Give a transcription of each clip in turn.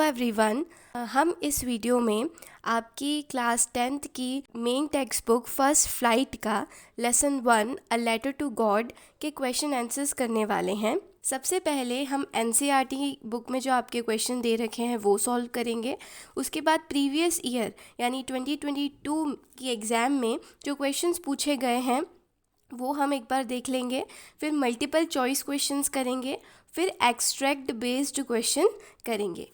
Everyone, हम इस video में आपकी क्लास 10th की main text book first flight का lesson 1 a letter to God के क्वेश्चन आंसर्स करने वाले हैं। सबसे पहले हम एनसीईआरटी बुक में जो आपके क्वेश्चन दे रखे हैं वो सॉल्व करेंगे। उसके बाद प्रीवियस ईयर यानी 2022 की एग्ज़ाम में जो क्वेश्चंस पूछे गए हैं वो हम एक बार देख लेंगे। फिर मल्टीपल चॉइस क्वेश्चंस करेंगे, फिर एक्सट्रैक्ट बेस्ड क्वेश्चन करेंगे।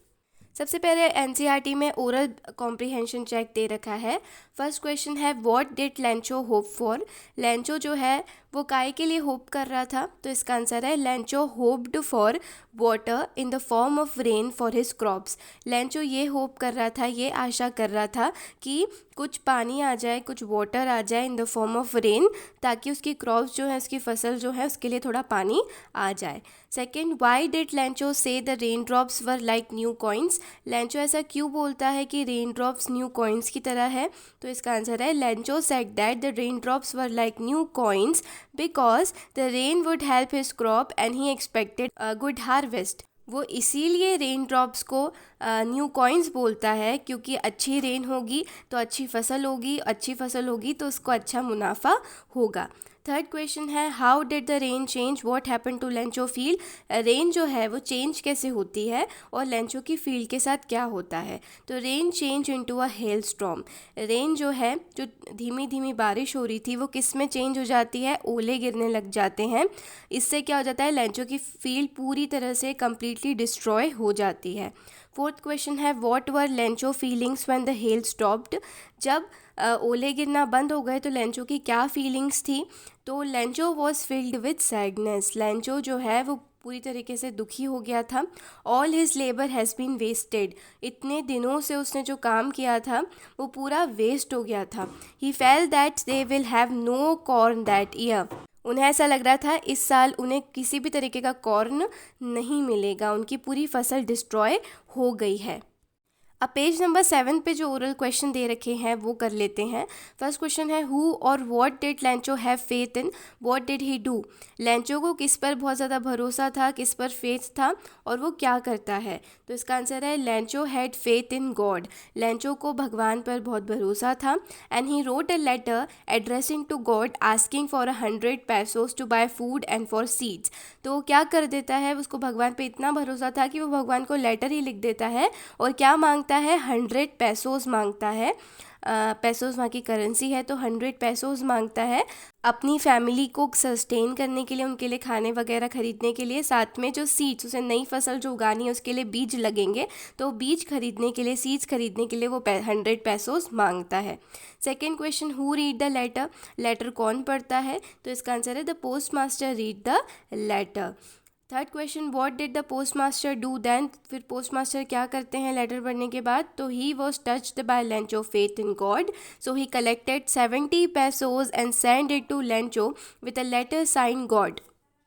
सबसे पहले एनसीईआरटी में ओरल कॉम्प्रिहेंशन चेक दे रखा है। फर्स्ट क्वेश्चन है what did Lencho hope for. Lencho जो है वो काय के लिए होप कर रहा था, तो इसका आंसर है Lencho hoped for water in the form of rain for his crops. Lencho ये होप कर रहा था, ये आशा कर रहा था कि कुछ पानी आ जाए, कुछ वाटर आ जाए in the form of rain, ताकि उसकी क्रॉप्स जो है, उसकी फसल जो है, उसके लिए थोड़ा पानी आ जाए। सेकेंड, वाई डिड लेंचो से the rain drops were like new coins. Lencho ऐसा क्यों बोलता है कि रेन ड्रॉप्स न्यू कॉइन्स की तरह है, तो इसका आंसर है Lencho said that the rain drops were like new coins because the rain would help his crop and he expected a good harvest. वो इसीलिए रेन ड्रॉप्स को न्यू कॉइन्स बोलता है क्योंकि अच्छी रेन होगी तो अच्छी फसल होगी, अच्छी फसल होगी तो उसको अच्छा मुनाफा होगा। थर्ड क्वेश्चन है how did the rain change what happen to Lencho field. Rain जो है वो चेंज कैसे होती है और लेंचो की फील्ड के साथ क्या होता है, तो rain change into a hail storm. Rain जो है, जो धीमी धीमी बारिश हो रही थी, वो किस में चेंज हो जाती है, ओले गिरने लग जाते हैं। इससे क्या हो जाता है, लेंचो की फील्ड पूरी तरह से कम्प्लीटली डिस्ट्रॉय हो जाती है। फोर्थ क्वेश्चन है what were Lencho feelings when the hell stopped. जब ओले गिरना बंद हो गए तो लेंचो की क्या फीलिंग्स थी, तो Lencho was filled with sadness. Lencho जो है वो पूरी तरीके से दुखी हो गया था। All his labour has been wasted. इतने दिनों से उसने जो काम किया था वो पूरा वेस्ट हो गया था। He felt that they will have no corn that year. उन्हें ऐसा लग रहा था इस साल उन्हें किसी भी तरीके का कॉर्न नहीं मिलेगा, उनकी पूरी फसल डिस्ट्रॉय हो गई है। अब पेज नंबर 7 पे जो ओरल क्वेश्चन दे रखे हैं वो कर लेते हैं। फर्स्ट क्वेश्चन है हु और what did Lencho have faith in, what did he do. Lencho को किस पर बहुत ज़्यादा भरोसा था, किस पर फेथ था और वो क्या करता है, तो इसका आंसर है Lencho had faith in God. Lencho को भगवान पर बहुत भरोसा था। And he wrote a letter addressing to God asking for 100 pesos to buy food and for seeds. तो वो क्या कर देता है, उसको भगवान पे इतना भरोसा था कि वो भगवान को लेटर ही लिख देता है और क्या मांगता है, 100 pesos मांगता है। पेसोस वहाँ की करेंसी है, तो 100 pesos मांगता है अपनी फैमिली को सस्टेन करने के लिए, उनके लिए खाने वगैरह खरीदने के लिए। साथ में जो सीड्स, उसे नई फसल जो उगानी है उसके लिए बीज लगेंगे, तो बीज खरीदने के लिए, सीड्स खरीदने के लिए वो 100 pesos मांगता है। Second question who read the letter. Letter कौन पढ़ता है, तो इसका आंसर है the post master read the letter. Third question what did the post master do then. फिर पोस्ट मास्टर क्या करते हैं लेटर पढ़ने के बाद, तो he was touched by Lencho faith in God, so he collected 70 pesos and send it to Lencho with a letter sign God.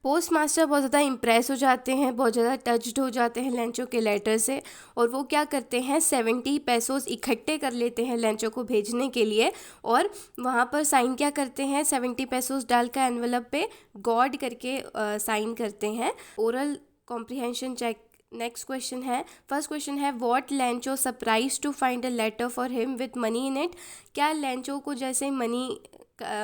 Post master बहुत ज़्यादा इम्प्रेस हो जाते हैं, बहुत ज़्यादा टच्ड हो जाते हैं लेंचो के लेटर से, और वो क्या करते हैं 70 pesos इकट्ठे कर लेते हैं लेंचो को भेजने के लिए, और वहाँ पर साइन क्या करते हैं, 70 pesos डालकर एनवलप पे गॉड करके साइन करते हैं। Oral comprehension check. Next question है, फर्स्ट क्वेश्चन है what Lencho surprise to find a letter for him with money in it. क्या लेंचो को जैसे मनी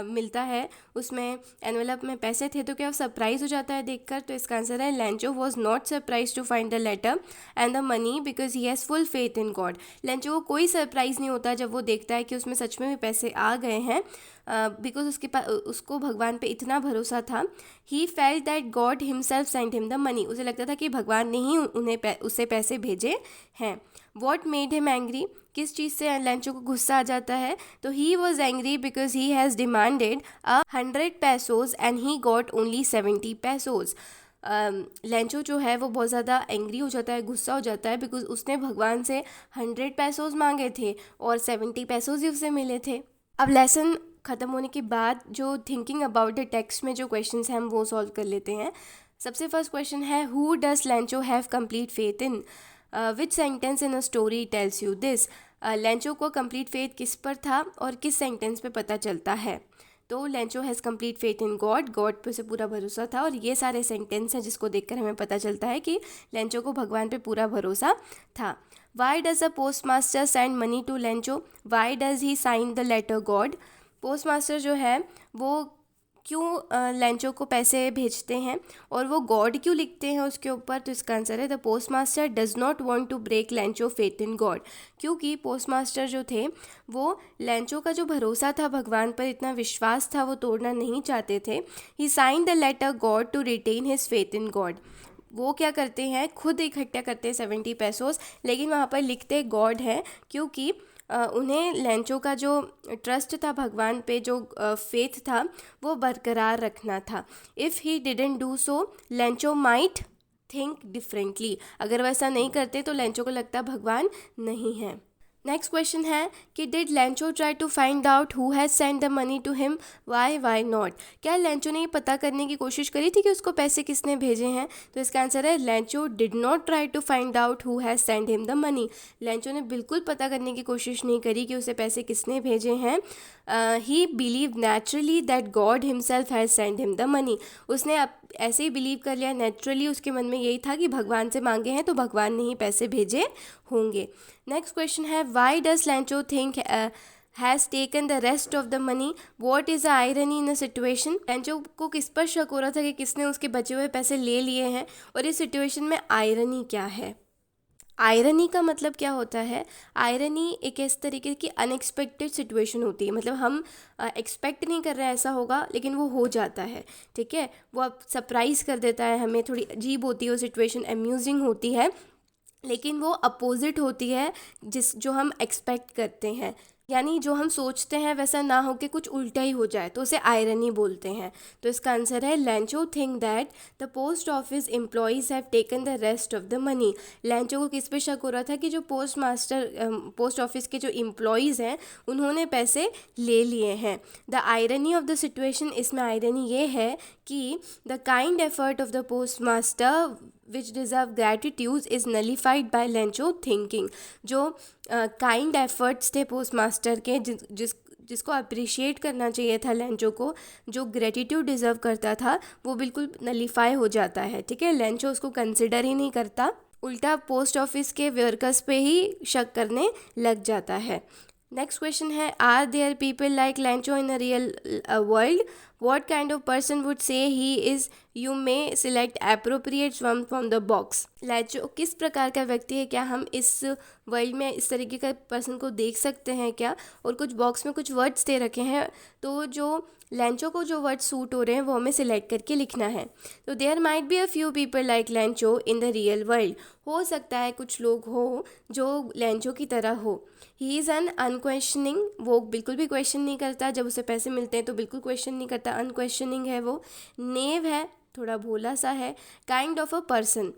मिलता है, उसमें एनवेलप में पैसे थे, तो क्या वो सरप्राइज हो जाता है देखकर, तो इसका आंसर है Lencho was not surprise to find the letter and the money because he has full faith in God. Lencho को कोई सरप्राइज नहीं होता जब वो देखता है कि उसमें सच में भी पैसे आ गए हैं, बिकॉज उसके पास, उसको भगवान पे इतना भरोसा था। He felt that God himself send him the money. उसे लगता था कि भगवान ने ही उसे पैसे भेजे हैं। What made him angry. किस चीज़ से लेंचो को गुस्सा आ जाता है, तो he was angry because he has demanded 100 pesos and he got only 70 pesos। Lencho जो है वो बहुत ज़्यादा एंग्री हो जाता है, गुस्सा हो जाता है, बिकॉज उसने भगवान से 100 pesos मांगे थे और 70 pesos ही उसे मिले थे। अब लेसन ख़त्म होने के बाद जो थिंकिंग अबाउट द टेक्स्ट में जो क्वेश्चंस हैं हम वो सॉल्व कर लेते हैं। सबसे फर्स्ट क्वेश्चन है who does Lencho have complete faith in. Which sentence in a story tells you this. Lencho को कंप्लीट फेथ किस पर था और किस सेंटेंस पे पता चलता है, तो Lencho has complete faith in God, God पे उसे पूरा भरोसा था, और ये सारे सेंटेंस हैं जिसको देखकर हमें पता चलता है कि लेंचो को भगवान पे पूरा भरोसा था। Why does the post master send money to Lencho, why does he sign the letter God. Post master जो है वो क्यों लेंचो को पैसे भेजते हैं और वो गॉड क्यों लिखते हैं उसके ऊपर, तो इसका आंसर है the post master does not want to break Lencho faith in God. क्योंकि पोस्ट मास्टर जो थे वो लेंचो का जो भरोसा था भगवान पर, इतना विश्वास था, वो तोड़ना नहीं चाहते थे। He sign the letter God to retain his faith in God. वो क्या करते हैं, खुद इकट्ठा करते हैं 70 पैसोस, लेकिन वहाँ पर लिखते गॉड है क्योंकि उन्हें लेंचो का जो ट्रस्ट था भगवान पे, जो फेथ था, वो बरकरार रखना था। If he didn't do so Lencho might think differently. अगर वैसा नहीं करते तो लेंचो को लगता भगवान नहीं है। नेक्स्ट क्वेश्चन है कि did Lencho try to find out who has send the money to him, why not. क्या लेंचो ने ये पता करने की कोशिश करी थी कि उसको पैसे किसने भेजे हैं, तो इसका आंसर है Lencho did not try to find out who has send him the money. Lencho ने बिल्कुल पता करने की कोशिश नहीं करी कि उसे पैसे किसने भेजे हैं। ही believe naturally that God himself has send him the money. उसने अब ऐसे ही बिलीव कर लिया नेचुरली, उसके मन में यही था कि भगवान से मांगे हैं तो भगवान ने ही पैसे भेजे होंगे। नेक्स्ट क्वेश्चन है why does Lencho think has taken the rest of the money, what is the irony in a situation. Lencho को किस पर शक हो रहा था कि किसने उसके बचे हुए पैसे ले लिए हैं, और इस सिचुएशन में आयरनी क्या है। आयरनी का मतलब क्या होता है, आयरनी एक इस तरीके की अनएक्सपेक्टेड सिचुएशन होती है, मतलब हम एक्सपेक्ट नहीं कर रहे हैं ऐसा होगा लेकिन वो हो जाता है, ठीक है। वो अब सरप्राइज़ कर देता है हमें, थोड़ी अजीब होती है वो सिचुएशन, अम्यूजिंग होती है, लेकिन वो अपोजिट होती है जो हम एक्सपेक्ट करते हैं, यानी जो हम सोचते हैं वैसा ना हो के कुछ उल्टा ही हो जाए, तो उसे आयरनी बोलते हैं। तो इसका आंसर है Lencho think that the post office employees have taken the rest of the money. Lencho को किस पे शक हो रहा था कि जो पोस्ट ऑफिस के जो एम्प्लॉयज़ हैं उन्होंने पैसे ले लिए हैं। The irony of the situation, इसमें आयरनी ये है कि the kind effort of the post master which deserve gratitude is nullified by Lencho thinking. जो काइंड एफर्ट्स थे पोस्ट मास्टर के, जिसको अप्रिशिएट करना चाहिए था लेंचो को, जो ग्रेटिट्यूड डिज़र्व करता था, वो बिल्कुल नलीफाई हो जाता है, ठीक है। लेंचो उसको कंसिडर ही नहीं करता, उल्टा पोस्ट ऑफिस के वर्कर्स पे ही शक करने लग जाता है। नेक्स्ट क्वेश्चन है are there people like Lencho in a real world, what kind of person would say he is, you may select appropriate from the box। Lencho किस प्रकार का व्यक्ति है, क्या हम इस वर्ल्ड में इस तरीके का पर्सन को देख सकते हैं क्या, और कुछ बॉक्स में कुछ वर्ड्स दे रखे हैं, तो जो लेंचो को जो वर्ड सूट हो रहे हैं वो हमें सिलेक्ट करके लिखना है। तो there might be a few people like Lencho in the real world, हो सकता है कुछ लोग हो जो लेंचो की तरह हो। ही इज़ एन अनक्वेश्चनिंग, वो बिल्कुल भी क्वेश्चन नहीं करता, जब उसे पैसे मिलते हैं तो बिल्कुल क्वेश्चन नहीं करता, अनक्वेश्चनिंग है वो। नेव है, थोड़ा भोला सा है। Kind of a person,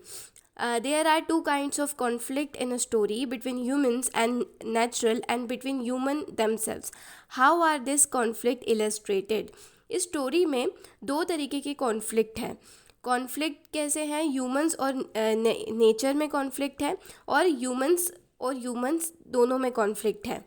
there are two kinds of conflict in a story between humans and natural and between human themselves. How are this conflict illustrated? इस स्टोरी में दो तरीके के कॉन्फ्लिक्ट हैं। कॉन्फ्लिक्ट कैसे हैं, ह्यूमंस और नेचर में कॉन्फ्लिक्ट है, और ह्यूमंस दोनों में कॉन्फ्लिक्ट है।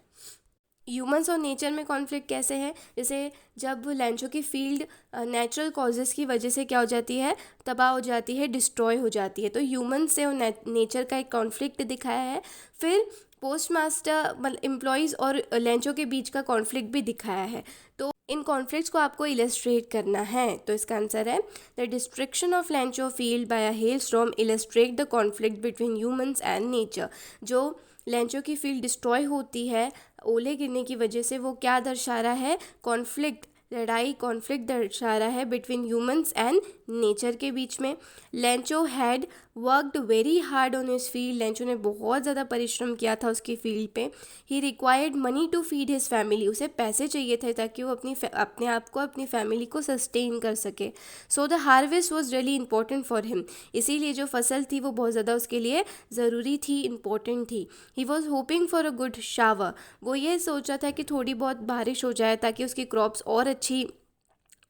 ह्यूमंस और नेचर में कॉन्फ्लिक्ट कैसे है, जैसे जब लेंचो की फील्ड नेचुरल कॉजेज़ की वजह से क्या हो जाती है, तबाह हो जाती है, डिस्ट्रॉय हो जाती है, तो ह्यूमंस से और नेचर का एक कॉन्फ्लिक्ट दिखाया है। फिर पोस्ट मास्टर मतलब एम्प्लॉयज़ और लेंचो के बीच का कॉन्फ्लिक्ट भी दिखाया है। तो इन कॉन्फ्लिक्ट्स को आपको इलस्ट्रेट करना है, तो इसका आंसर है the destruction of Lencho field by a hail storm illustrate the conflict between humans and nature. जो लेंचो की फील्ड डिस्ट्रॉय होती है ओले गिरने की वजह से, वो क्या दर्शा रहा है, कॉन्फ्लिक्ट, लड़ाई, कॉन्फ्लिक्ट दर्शा रहा है बिटवीन ह्यूमंस एंड नेचर के बीच में। Lencho had worked very hard on his field, Lencho ने बहुत ज़्यादा परिश्रम किया था उसकी फील्ड पे। He required money to feed his family, उसे पैसे चाहिए थे ताकि वो अपने आप को, अपनी फैमिली को सस्टेन कर सके। So the harvest was really important for him, इसीलिए जो फसल थी वो बहुत ज़्यादा उसके लिए ज़रूरी थी, इंपॉर्टेंट थी। He was hoping for a good shower, वो ये सोच रहा था कि थोड़ी बहुत बारिश हो जाए ताकि उसकी क्रॉप्स और अच्छी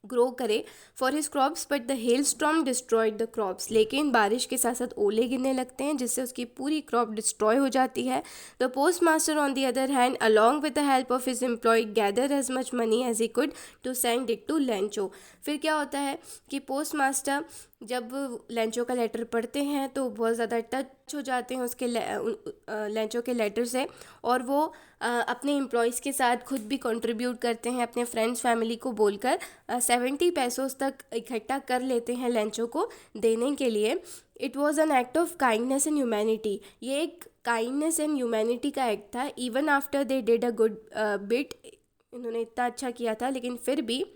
ग्रो करे for his crops, but the hell storm destroyed the crops, लेकिन बारिश के साथ साथ ओले गिरने लगते हैं जिससे उसकी पूरी क्रॉप डिस्ट्रॉय हो जाती है। The post master on the other hand along with the help of his employ gather as much money as he could to send it to Lencho. फिर क्या होता है कि पोस्ट मास्टर जब लेंचो का लेटर पढ़ते हैं तो बहुत ज़्यादा टच हो जाते हैं उसके लेंचो के लेटर से, और वो अपने एम्प्लॉयज़ के साथ खुद भी कंट्रीब्यूट करते हैं अपने फ्रेंड्स फैमिली को बोलकर 70 पैसोस तक इकट्ठा कर लेते हैं लेंचो को देने के लिए। It was an act of kindness and humanity. ये एक काइंडनेस एंड ह्यूमैनिटी का एक्ट था। Even after they did a good bit, इन्होंने इतना अच्छा किया था लेकिन फिर भी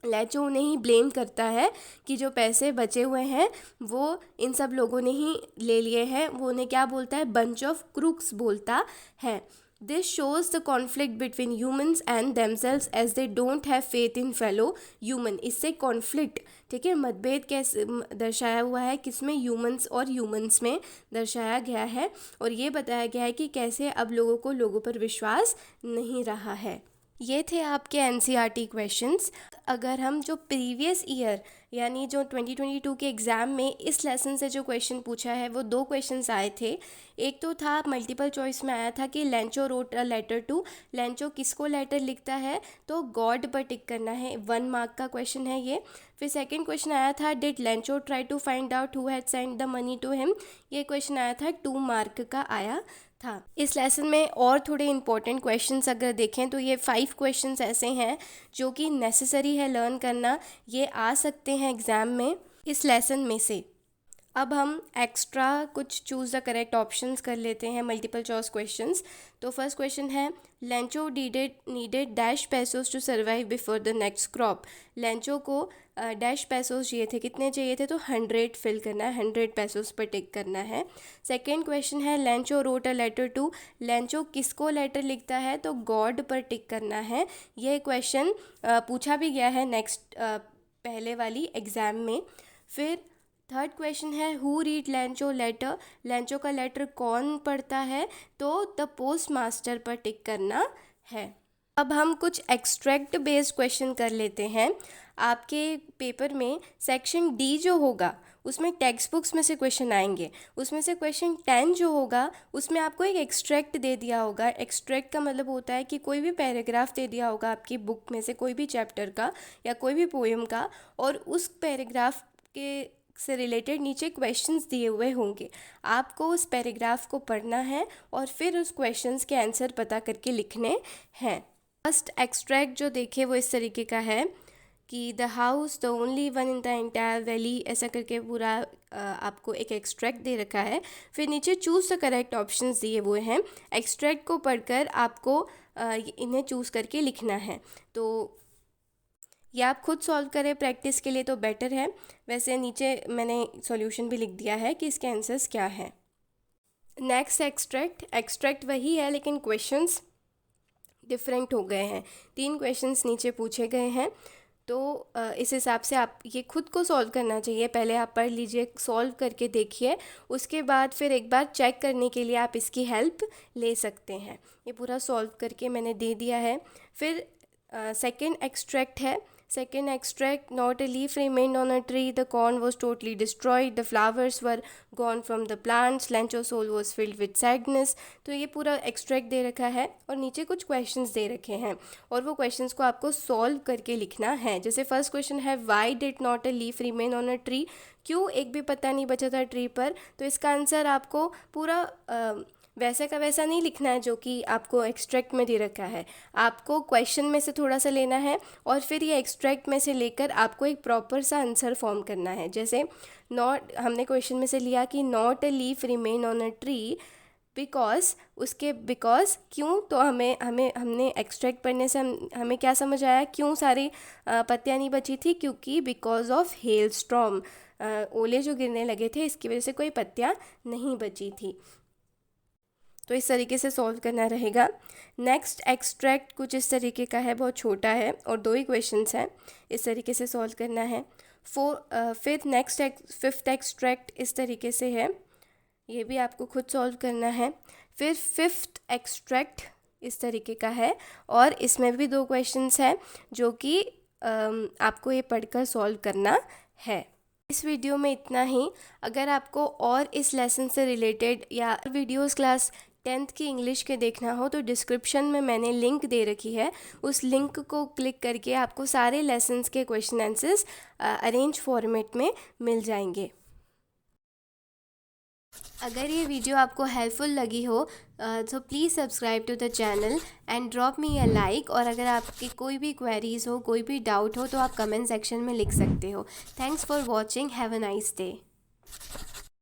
लेंचो उन्हें ही ब्लेम करता है कि जो पैसे बचे हुए हैं वो इन सब लोगों ने ही ले लिए हैं। वो उन्हें क्या बोलता है, बंच ऑफ क्रूक्स बोलता है। This shows the conflict between humans and themselves as they don't have faith in fellow human. इससे कॉन्फ्लिक्ट, ठीक है, मतभेद कैसे दर्शाया हुआ है, किसमें, ह्यूमन्स और ह्यूमन्स में दर्शाया गया है। और ये बताया गया है कि कैसे अब लोगों को लोगों पर विश्वास नहीं रहा है। ये थे आपके एनसीईआरटी क्वेश्चंस। अगर हम जो प्रीवियस ईयर यानी जो 2022 के एग्ज़ाम में इस लेसन से जो क्वेश्चन पूछा है वो 2 क्वेश्चंस आए थे। एक तो था मल्टीपल चॉइस में आया था कि Lencho wrote a letter to, Lencho किसको लेटर लिखता है, तो गॉड पर टिक करना है। 1 मार्क का क्वेश्चन है ये। फिर सेकंड क्वेश्चन आया था did Lencho try to find out who had send the money to him. ये क्वेश्चन आया था 2 मार्क का आया था। इस लेसन में और थोड़े इंपॉर्टेंट क्वेश्चंस अगर देखें तो ये 5 क्वेश्चंस ऐसे हैं जो कि नेसेसरी है लर्न करना, ये आ सकते हैं एग्ज़ाम में इस लेसन में से। अब हम एक्स्ट्रा कुछ चूज़ द करेक्ट ऑप्शंस कर लेते हैं मल्टीपल चॉइस क्वेश्चंस। तो फर्स्ट क्वेश्चन है Lencho needed dash pesos to survive before the next crop. Lencho को डैश पैसोस चाहिए थे, कितने चाहिए थे, तो 100 फिल करना है, 100 पैसोस पर टिक करना है। सेकेंड क्वेश्चन है Lencho wrote a letter to, Lencho किसको लेटर लिखता है, तो गॉड पर टिक करना है। यह क्वेश्चन पूछा भी गया है नेक्स्ट पहले वाली एग्ज़ाम में। फिर थर्ड क्वेश्चन है who read Lencho letter, Lencho का लेटर कौन पढ़ता है, तो द पोस्ट मास्टर पर टिक करना है। अब हम कुछ एक्सट्रैक्ट बेस्ड क्वेश्चन कर लेते हैं। आपके पेपर में सेक्शन डी जो होगा उसमें टेक्स्ट बुक्स में से क्वेश्चन आएंगे। उसमें से क्वेश्चन 10 जो होगा उसमें आपको एक एक्सट्रैक्ट दे दिया होगा। एक्सट्रैक्ट का मतलब होता है कि कोई भी पैराग्राफ दे दिया होगा आपकी बुक में से, कोई भी चैप्टर का या कोई भी पोएम का, और उस पैराग्राफ के से रिलेटेड नीचे क्वेश्चंस दिए हुए होंगे। आपको उस पैराग्राफ को पढ़ना है और फिर उस क्वेश्चंस के आंसर पता करके लिखने हैं। फर्स्ट एक्सट्रैक्ट जो देखे वो इस तरीके का है कि the house the only one in the entire valley, ऐसा करके पूरा आपको एक एक्सट्रैक्ट दे रखा है। फिर नीचे चूज़ द करेक्ट ऑप्शंस दिए हुए हैं। एक्सट्रैक्ट को पढ़कर आपको इन्हें चूज़ करके लिखना है। तो या आप खुद सॉल्व करें प्रैक्टिस के लिए तो बेटर है। वैसे नीचे मैंने सॉल्यूशन भी लिख दिया है कि इसके आंसर्स क्या हैं। नेक्स्ट एक्सट्रैक्ट वही है लेकिन क्वेश्चंस डिफरेंट हो गए हैं। 3 क्वेश्चंस नीचे पूछे गए हैं, तो इस हिसाब से आप ये खुद को सॉल्व करना चाहिए। पहले आप पढ़ लीजिए, सॉल्व करके देखिए, उसके बाद फिर एक बार चेक करने के लिए आप इसकी हेल्प ले सकते हैं। ये पूरा सॉल्व करके मैंने दे दिया है। फिर सेकेंड एक्सट्रैक्ट है। Second extract, not a leaf remained on a tree, the corn was totally destroyed, the flowers were gone from the plants, Lencho's soul was filled with sadness। तो ये पूरा एक्सट्रैक्ट दे रखा है और नीचे कुछ क्वेश्चंस दे रखे हैं और वो क्वेश्चंस को आपको सॉल्व करके लिखना है। जैसे फर्स्ट क्वेश्चन है why did not a leaf remain on a tree, क्यों एक भी पत्ता नहीं बचा था ट्री पर। तो इसका आंसर आपको पूरा वैसे का वैसा नहीं लिखना है जो कि आपको एक्सट्रैक्ट में दे रखा है। आपको क्वेश्चन में से थोड़ा सा लेना है और फिर ये एक्सट्रैक्ट में से लेकर आपको एक प्रॉपर सा आंसर फॉर्म करना है। जैसे नॉट, हमने क्वेश्चन में से लिया कि not a leaf remain on a tree because, उसके बिकॉज क्यों, तो हमने एक्सट्रैक्ट पढ़ने से हमें क्या समझ आया, क्यों सारी पत्तियाँ नहीं बची थी, क्योंकि बिकॉज ऑफ हेल स्टॉर्म, ओले जो गिरने लगे थे इसकी वजह से कोई पत्तियाँ नहीं बची थी। तो इस तरीके से सॉल्व करना रहेगा। नेक्स्ट एक्सट्रैक्ट कुछ इस तरीके का है, बहुत छोटा है और 2 ही क्वेश्चंस हैं, इस तरीके से सॉल्व करना है। फिफ्थ एक्सट्रैक्ट इस तरीके से है, ये भी आपको खुद सॉल्व करना है। फिर फिफ्थ एक्सट्रैक्ट इस तरीके का है और इसमें भी 2 क्वेश्चंस हैं जो कि आपको ये पढ़कर सॉल्व करना है। इस वीडियो में इतना ही। अगर आपको और इस लेसन से रिलेटेड या वीडियोस क्लास 10th की इंग्लिश के देखना हो तो डिस्क्रिप्शन में मैंने लिंक दे रखी है, उस लिंक को क्लिक करके आपको सारे लेसन्स के क्वेश्चन आंसर्स अरेंज फॉर्मेट में मिल जाएंगे। अगर ये वीडियो आपको हेल्पफुल लगी हो तो please subscribe to the channel and drop me a like. और अगर आपकी कोई भी क्वेरीज़ हो, कोई भी डाउट हो तो आप कमेंट सेक्शन में लिख सकते हो। Thanks for watching, have a nice day.